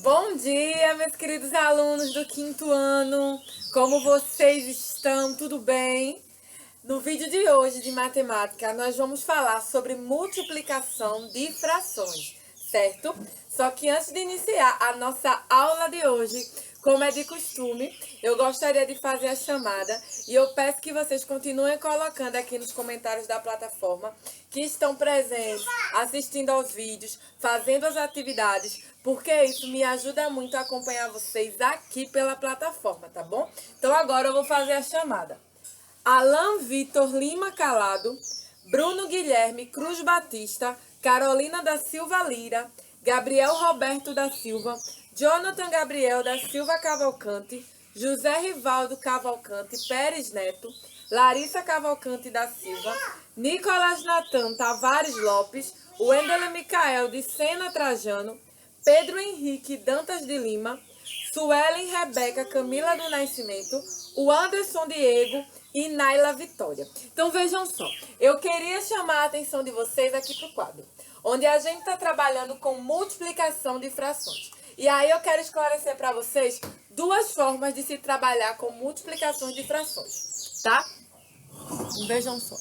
Bom dia, meus queridos alunos do quinto ano. Como vocês estão? Tudo bem? No vídeo de hoje de matemática, nós vamos falar sobre multiplicação de frações, certo? Só que antes de iniciar a nossa aula de hoje, como é de costume, eu gostaria de fazer a chamada e eu peço que vocês continuem colocando aqui nos comentários da plataforma que estão presentes, assistindo aos vídeos, fazendo as atividades, porque isso me ajuda muito a acompanhar vocês aqui pela plataforma, tá bom? Então agora eu vou fazer a chamada. Alan Vitor Lima Calado, Bruno Guilherme Cruz Batista, Carolina da Silva Lira, Gabriel Roberto da Silva, Jonathan Gabriel da Silva Cavalcante, José Rivaldo Cavalcante Pérez Neto, Larissa Cavalcante da Silva, Nicolas Natan Tavares Lopes, Wendel Micael de Sena Trajano, Pedro Henrique Dantas de Lima, Suelen Rebeca Camila do Nascimento, o Anderson Diego e Naila Vitória. Então vejam só, eu queria chamar a atenção de vocês aqui para o quadro, onde a gente está trabalhando com multiplicação de frações. E aí eu quero esclarecer para vocês duas formas de se trabalhar com multiplicações de frações, tá? Vejam só.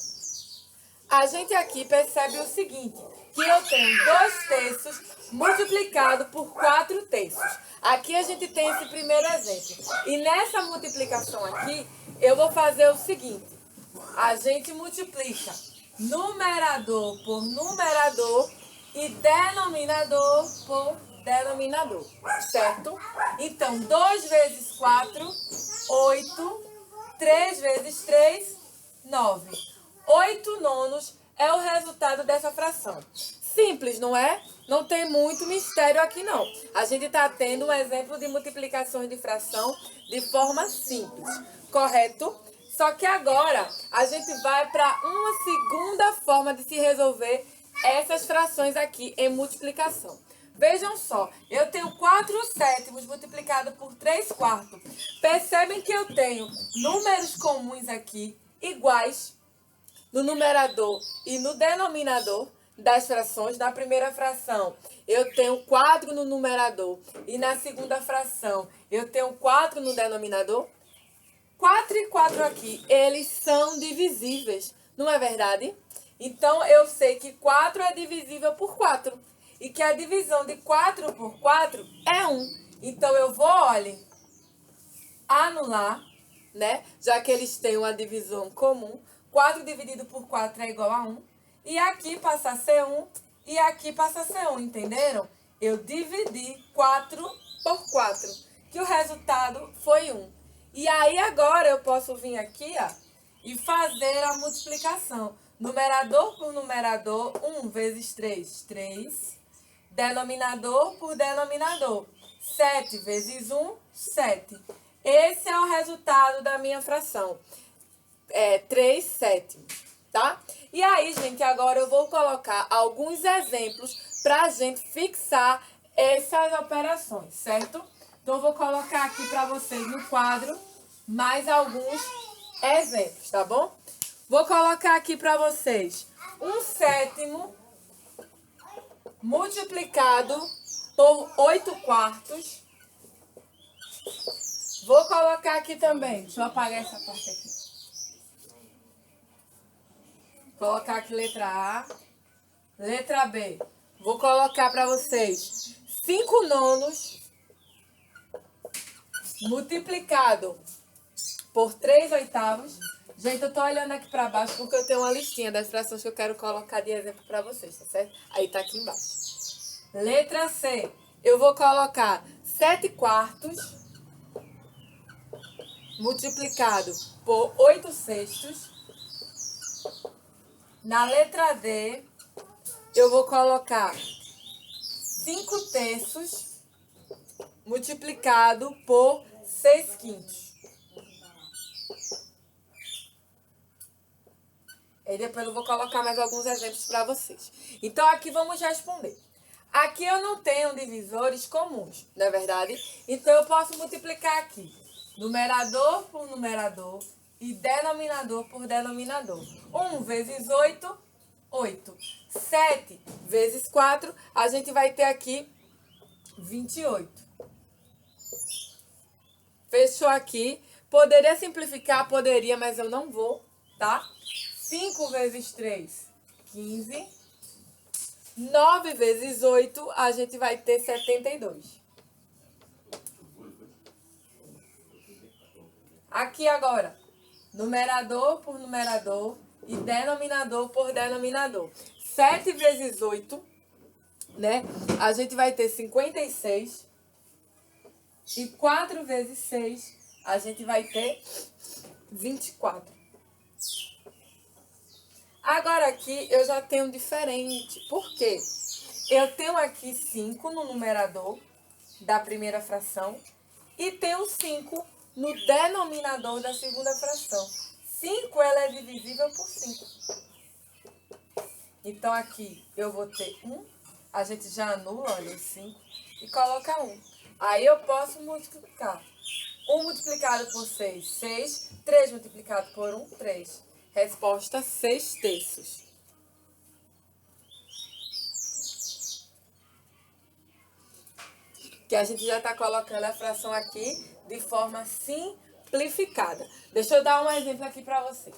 A gente aqui percebe o seguinte, que eu tenho 2/3 multiplicado por 4/3. Aqui a gente tem esse primeiro exemplo. E nessa multiplicação aqui, eu vou fazer o seguinte. A gente multiplica numerador por numerador e denominador por denominador, certo? Então, 2 vezes 4, 8. 3 vezes 3, 9. 8 nonos é o resultado dessa fração. Simples, não é? Não tem muito mistério aqui, não. A gente está tendo um exemplo de multiplicações de fração de forma simples, correto? Só que agora a gente vai para uma segunda forma de se resolver essas frações aqui em multiplicação. Vejam só, eu tenho 4/7 multiplicado por 3/4. Percebem que eu tenho números comuns aqui, iguais, no numerador e no denominador das frações. Na primeira fração, eu tenho 4 no numerador e na segunda fração, eu tenho 4 no denominador. 4 e 4 aqui, eles são divisíveis, não é verdade? Então, eu sei que 4 é divisível por 4 e que a divisão de 4 por 4 é 1. Então, eu vou, olhem, anular, né? Já que eles têm uma divisão comum. 4 dividido por 4 é igual a 1. E aqui passa a ser 1 e aqui passa a ser 1, entenderam? Eu dividi 4 por 4, que o resultado foi 1. E aí agora eu posso vir aqui, ó, e fazer a multiplicação. Numerador por numerador, 1 vezes 3, 3. Denominador por denominador, 7 vezes 1, 7. Esse é o resultado da minha fração. 3/7, tá? E aí, gente, agora eu vou colocar alguns exemplos para a gente fixar essas operações, certo? Então, eu vou colocar aqui para vocês no quadro mais alguns exemplos, tá bom? Vou colocar aqui para vocês 1/7 multiplicado por 8/4. Vou colocar aqui também, deixa eu apagar essa parte aqui. Colocar aqui letra A, letra B. Vou colocar para vocês 5 nonos multiplicado por 3/8. Gente, eu tô olhando aqui para baixo porque eu tenho uma listinha das frações que eu quero colocar de exemplo para vocês, tá certo? Aí tá aqui embaixo. Letra C, eu vou colocar 7/4 multiplicado por 8/6. Na letra D, eu vou colocar 5/3 multiplicado por 6/5. E depois eu vou colocar mais alguns exemplos para vocês. Então, aqui vamos responder. Aqui eu não tenho divisores comuns, não é verdade? Então, eu posso multiplicar aqui numerador por numerador e denominador por denominador. 1 vezes 8, 8. 7 vezes 4, a gente vai ter aqui 28. Fechou aqui. Poderia simplificar? Poderia, mas eu não vou, tá? 5 vezes 3, 15. 9 vezes 8, a gente vai ter 72. Aqui agora, numerador por numerador e denominador por denominador. 7 vezes 8, né? A gente vai ter 56. E 4 vezes 6, a gente vai ter 24. Agora aqui eu já tenho diferente. Por quê? Eu tenho aqui 5 no numerador da primeira fração e tenho 5 no denominador da segunda fração. 5 ela é divisível por 5. Então aqui eu vou ter 1, a gente já anula, olha, o 5, e coloca 1. Aí eu posso multiplicar. 1 multiplicado por 6, 6. 3 multiplicado por 1, 3. Resposta 6/3. Que a gente já está colocando a fração aqui de forma simplificada. Deixa eu dar um exemplo aqui para vocês.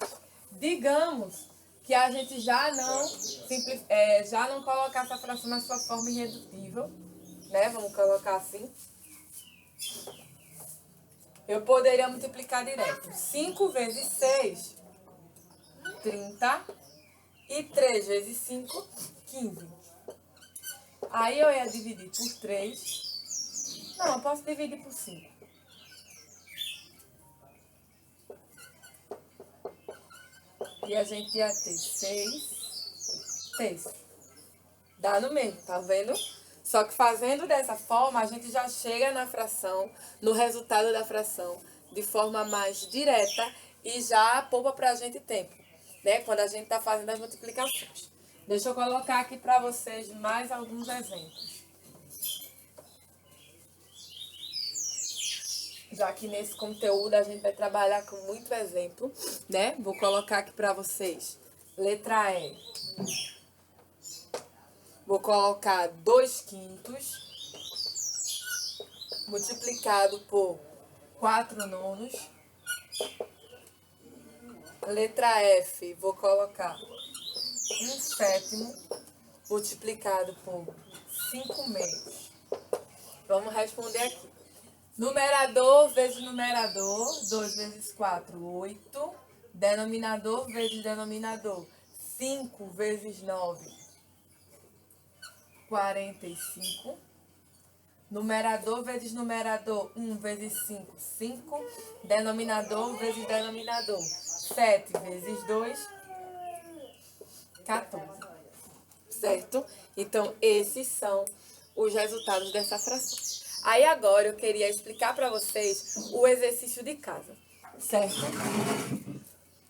Digamos que a gente já não colocar essa fração na sua forma irredutível, né? Vamos colocar assim. Eu poderia multiplicar direto. 5 vezes 6, 30. E 3 vezes 5, 15. Aí eu ia dividir por 3. Não, eu posso dividir por 5. E a gente ia ter 6 terços. Dá no mesmo, tá vendo? Só que fazendo dessa forma, a gente já chega na fração, no resultado da fração, de forma mais direta e já poupa pra gente tempo, né? Quando a gente tá fazendo as multiplicações. Deixa eu colocar aqui pra vocês mais alguns exemplos. Já que nesse conteúdo a gente vai trabalhar com muito exemplo, né? Vou colocar aqui pra vocês. Letra E. Vou colocar 2/5 multiplicado por 4/9. Letra F, vou colocar 1/7 multiplicado por 5/2. Vamos responder aqui. Numerador vezes numerador, 2 vezes 4, 8. Denominador vezes denominador, 5 vezes 9, 45. Numerador vezes numerador, 1 vezes 5, 5. Denominador vezes denominador, 7 vezes 2, 14. Certo? Então, esses são os resultados dessa fração. Aí agora eu queria explicar para vocês o exercício de casa, certo?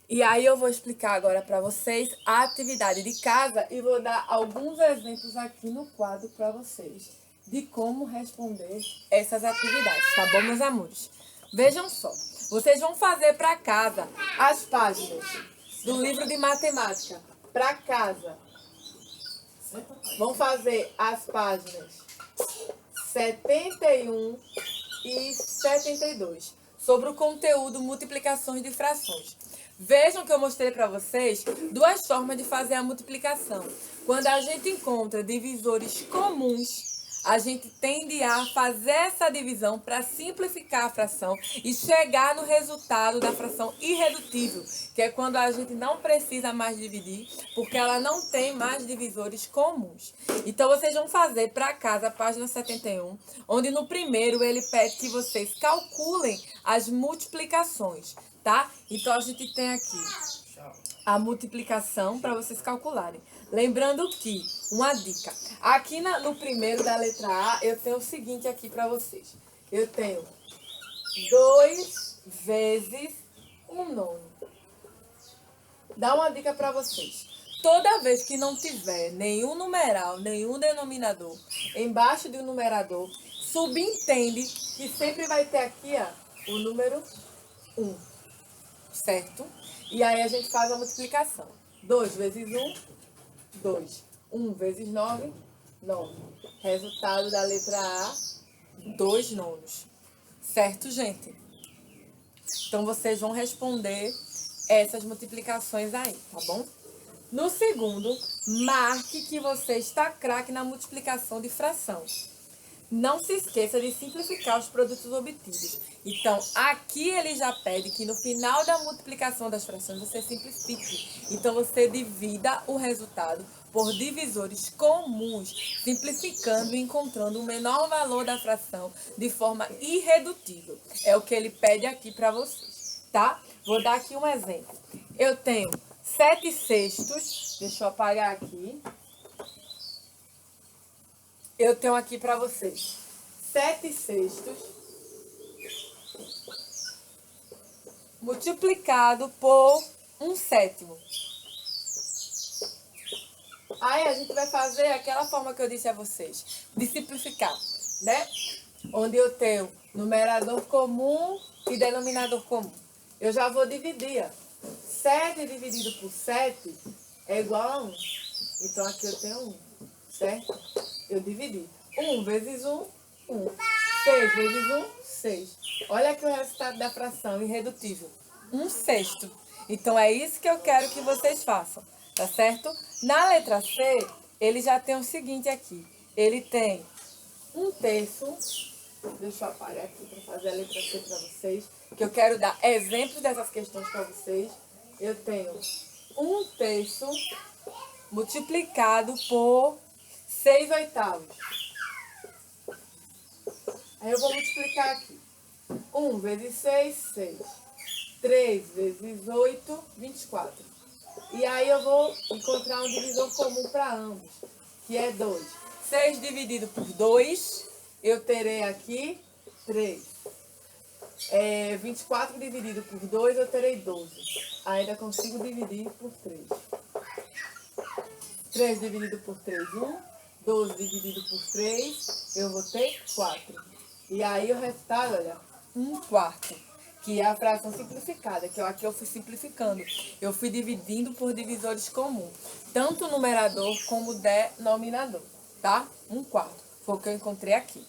E aí eu vou explicar agora para vocês a atividade de casa e vou dar alguns exemplos aqui no quadro para vocês de como responder essas atividades, tá bom, meus amores? Vejam só, vocês vão fazer para casa as páginas do livro de matemática para casa. Vão fazer as páginas 71 e 72 sobre o conteúdo multiplicações de frações. Vejam que eu mostrei para vocês duas formas de fazer a multiplicação. Quando a gente encontra divisores comuns, a gente tende a fazer essa divisão para simplificar a fração e chegar no resultado da fração irredutível, que é quando a gente não precisa mais dividir, porque ela não tem mais divisores comuns. Então, vocês vão fazer para casa a página 71, onde no primeiro ele pede que vocês calculem as multiplicações, tá? Então, a gente tem aqui a multiplicação para vocês calcularem. Lembrando que, uma dica, aqui no primeiro da letra A, eu tenho o seguinte aqui para vocês. Eu tenho 2 vezes 1/9. Dá uma dica para vocês. Toda vez que não tiver nenhum numeral, nenhum denominador embaixo de um numerador, subentende que sempre vai ter aqui, ó, o número 1, certo? E aí a gente faz a multiplicação. 2 vezes 1, 2. 1 vezes 9, 9. Resultado da letra A, 2/9. Certo, gente? Então, vocês vão responder essas multiplicações aí, tá bom? No segundo, marque que você está craque na multiplicação de fração. Não se esqueça de simplificar os produtos obtidos. Então, aqui ele já pede que no final da multiplicação das frações você simplifique. Então, você divida o resultado por divisores comuns, simplificando e encontrando o menor valor da fração de forma irredutível. É o que ele pede aqui para vocês, tá? Vou dar aqui um exemplo. Eu tenho 7/6, deixa eu apagar aqui. Eu tenho aqui para vocês 7/6 multiplicado por 1/7. Aí a gente vai fazer aquela forma que eu disse a vocês, de simplificar, né? Onde eu tenho numerador comum e denominador comum. Eu já vou dividir, ó. 7 dividido por 7 é igual a 1. Então aqui eu tenho 1, certo? Eu dividi. 1 vezes 1, 1. 6 vezes 1, 6. Olha aqui o resultado da fração irredutível. 1/6. Então, é isso que eu quero que vocês façam, tá certo? Na letra C, ele já tem o seguinte aqui. Ele tem 1/3. Deixa eu apagar aqui para fazer a letra C para vocês. Que eu quero dar exemplos dessas questões para vocês. Eu tenho 1/3 multiplicado por 6/8. Aí eu vou multiplicar aqui. 1 vezes 6, 6. 3 vezes 8, 24. E aí eu vou encontrar um divisor comum para ambos, que é 2. 6 dividido por 2, eu terei aqui 3. 24 dividido por 2, eu terei 12. Ainda consigo dividir por 3. 3 dividido por 3, 1. 12 dividido por 3, eu vou ter 4. E aí o resultado, olha, 1/4, que é a fração simplificada, que aqui eu fui simplificando. Eu fui dividindo por divisores comuns, tanto o numerador como o denominador, tá? 1/4, foi o que eu encontrei aqui.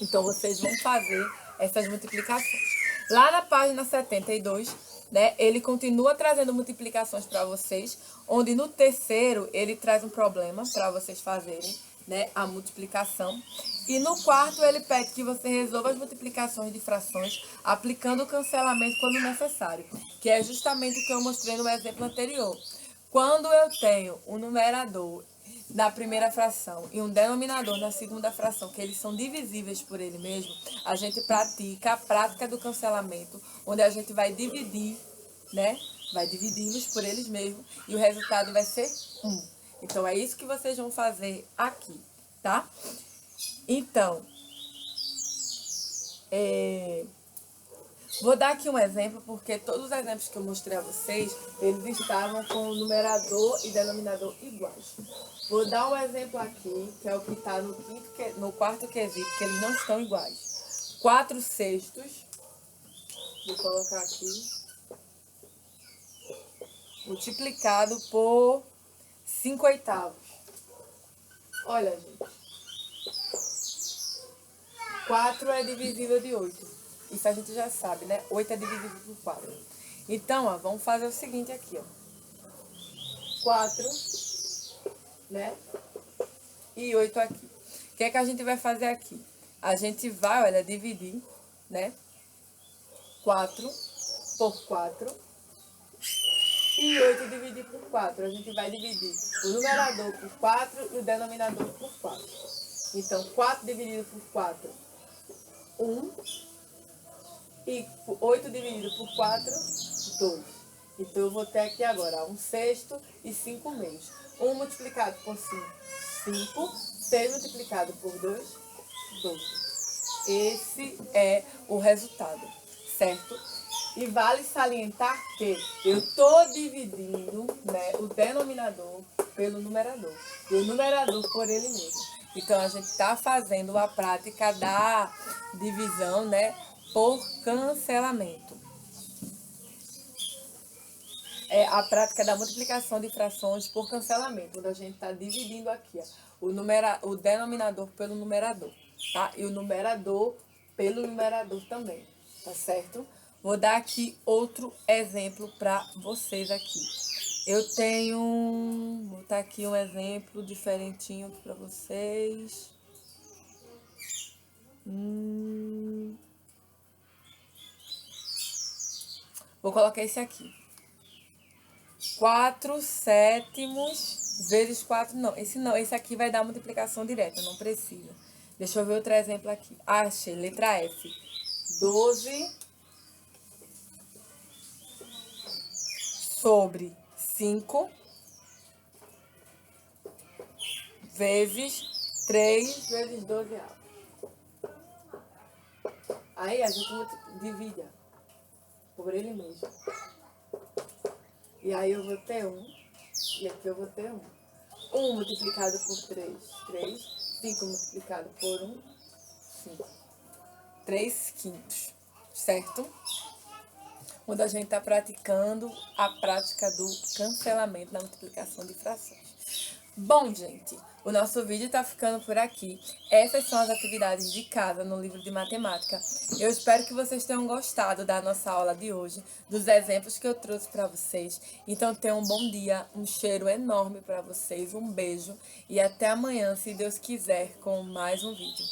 Então, vocês vão fazer essas multiplicações. Lá na página 72, né, ele continua trazendo multiplicações para vocês, onde no terceiro ele traz um problema para vocês fazerem, né, a multiplicação. E no quarto ele pede que você resolva as multiplicações de frações aplicando o cancelamento quando necessário, que é justamente o que eu mostrei no exemplo anterior. Quando eu tenho um numerador na primeira fração e um denominador na segunda fração, que eles são divisíveis por ele mesmo, a gente pratica a prática do cancelamento, onde a gente vai dividir, né? Vai dividi-los por eles mesmos e o resultado vai ser 1. Então, é isso que vocês vão fazer aqui, tá? Então, vou dar aqui um exemplo, porque todos os exemplos que eu mostrei a vocês, eles estavam com o numerador e denominador iguais. Vou dar um exemplo aqui, que é o que está no quarto quesito, que eles não estão iguais. 4/6, vou colocar aqui, multiplicado por 5/8. Olha, gente, 4 é divisível de 8. Isso a gente já sabe, né? 8 é divisível por 4. Então, ó, vamos fazer o seguinte aqui, ó. 4, né? E 8 aqui. O que é que a gente vai fazer aqui? A gente vai, olha, dividir, né? 4 por 4. E 8 dividir por 4. A gente vai dividir o numerador por 4 e o denominador por 4. Então, 4 dividido por 4, 1. E 8 dividido por 4, 2. Então, eu vou ter aqui agora 1/6 e 5/meio. 1 multiplicado por 5, 5. 6 multiplicado por 2, 12. Esse é o resultado, certo? E vale salientar que eu estou dividindo, né, o denominador pelo numerador. E o numerador por ele mesmo. Então, a gente está fazendo a prática da divisão, né, por cancelamento. É a prática da multiplicação de frações por cancelamento, onde a gente está dividindo aqui, ó, o denominador pelo numerador, tá? E o numerador pelo numerador também, tá certo? Vou dar aqui outro exemplo para vocês aqui. Eu tenho... Vou botar aqui um exemplo diferentinho para vocês. Vou colocar esse aqui. 4 sétimos vezes 4... Não, esse aqui vai dar multiplicação direta, não precisa. Deixa eu ver outro exemplo aqui. Achei, letra F. 12 sobre 5 vezes 3 vezes 12 A. Aí a gente divide por ele mesmo. E aí eu vou ter 1. E aqui eu vou ter 1. 1 multiplicado por 3, 3. 5 multiplicado por 1, 5. 3 quintos, certo? Quando a gente está praticando a prática do cancelamento da multiplicação de frações. Bom, gente, o nosso vídeo está ficando por aqui. Essas são as atividades de casa no livro de matemática. Eu espero que vocês tenham gostado da nossa aula de hoje, dos exemplos que eu trouxe para vocês. Então, tenham um bom dia, um cheiro enorme para vocês, um beijo e até amanhã, se Deus quiser, com mais um vídeo.